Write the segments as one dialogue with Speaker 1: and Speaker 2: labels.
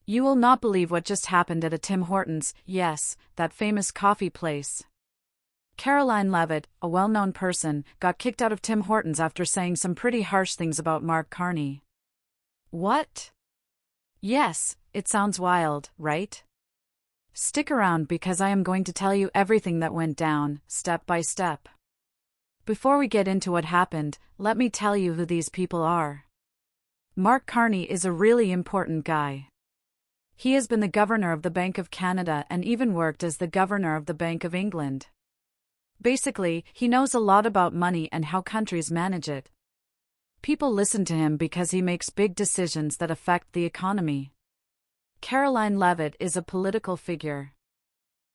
Speaker 1: You will not believe what just happened at a Tim Hortons, yes, that famous coffee place. Karoline Leavitt, a well-known person, got kicked out of Tim Hortons after saying some pretty harsh things about Mark Carney. What? Yes, it sounds wild, right? Stick around because I am going to tell you everything that went down, step by step. Before we get into what happened, let me tell you who these people are. Mark Carney is a really important guy. He has been the governor of the Bank of Canada and even worked as the governor of the Bank of England. Basically, he knows a lot about money and how countries manage it. People listen to him because he makes big decisions that affect the economy. Karoline Leavitt is a political figure.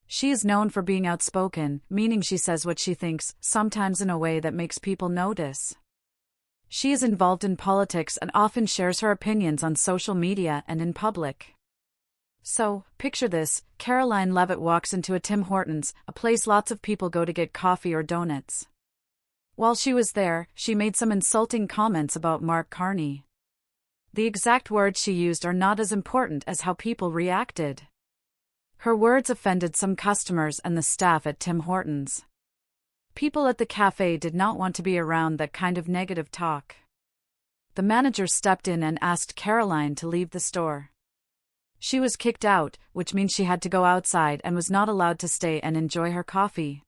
Speaker 1: She is known for being outspoken, meaning she says what she thinks, sometimes in a way that makes people notice. She is involved in politics and often shares her opinions on social media and in public. So, picture this, Karoline Leavitt walks into a Tim Hortons, a place lots of people go to get coffee or donuts. While she was there, she made some insulting comments about Mark Carney. The exact words she used are not as important as how people reacted. Her words offended some customers and the staff at Tim Hortons. People at the cafe did not want to be around that kind of negative talk. The manager stepped in and asked Karoline to leave the store. She was kicked out, which means she had to go outside and was not allowed to stay and enjoy her coffee.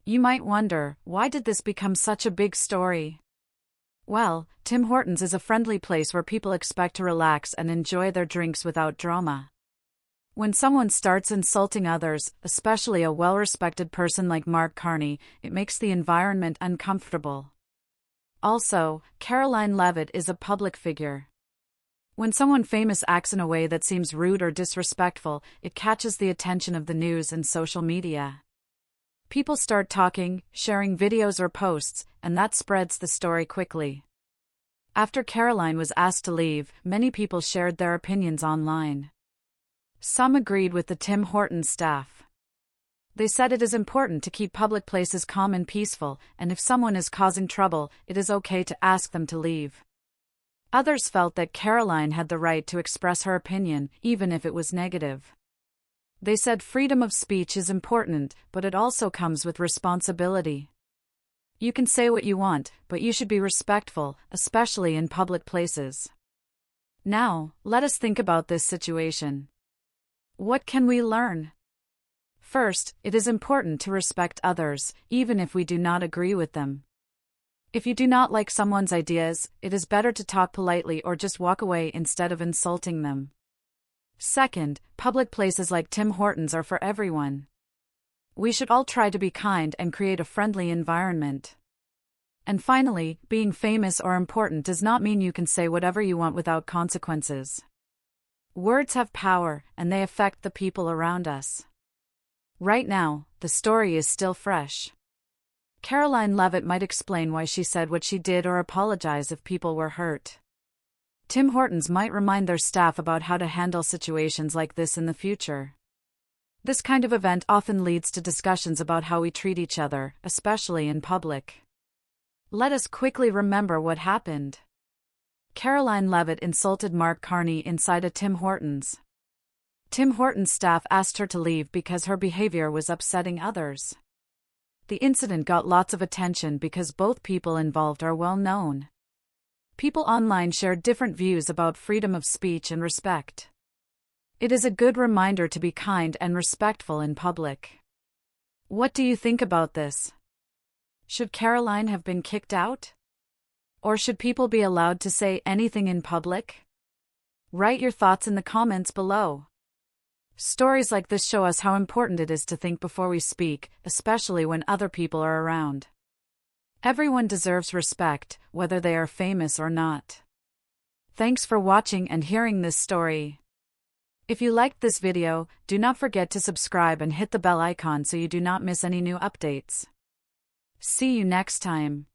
Speaker 1: You might wonder, why did this become such a big story? Well, Tim Hortons is a friendly place where people expect to relax and enjoy their drinks without drama. When someone starts insulting others, especially a well-respected person like Mark Carney, it makes the environment uncomfortable. Also, Karoline Leavitt is a public figure. When someone famous acts in a way that seems rude or disrespectful, it catches the attention of the news and social media. People start talking, sharing videos or posts, and that spreads the story quickly. After Karoline was asked to leave, many people shared their opinions online. Some agreed with the Tim Hortons staff. They said it is important to keep public places calm and peaceful, and if someone is causing trouble, it is okay to ask them to leave. Others felt that Karoline had the right to express her opinion, even if it was negative. They said freedom of speech is important, but it also comes with responsibility. You can say what you want, but you should be respectful, especially in public places. Now, let us think about this situation. What can we learn? First, it is important to respect others, even if we do not agree with them. If you do not like someone's ideas, it is better to talk politely or just walk away instead of insulting them. Second, public places like Tim Hortons are for everyone. We should all try to be kind and create a friendly environment. And finally, being famous or important does not mean you can say whatever you want without consequences. Words have power, and they affect the people around us. Right now, the story is still fresh. Karoline Leavitt might explain why she said what she did or apologize if people were hurt. Tim Hortons might remind their staff about how to handle situations like this in the future. This kind of event often leads to discussions about how we treat each other, especially in public. Let us quickly remember what happened. Karoline Leavitt insulted Mark Carney inside a Tim Hortons. Tim Hortons staff asked her to leave because her behavior was upsetting others. The incident got lots of attention because both people involved are well known. People online shared different views about freedom of speech and respect. It is a good reminder to be kind and respectful in public. What do you think about this? Should Karoline have been kicked out? Or should people be allowed to say anything in public? Write your thoughts in the comments below. Stories like this show us how important it is to think before we speak, especially when other people are around. Everyone deserves respect, whether they are famous or not. Thanks for watching and hearing this story. If you liked this video, do not forget to subscribe and hit the bell icon so you do not miss any new updates. See you next time.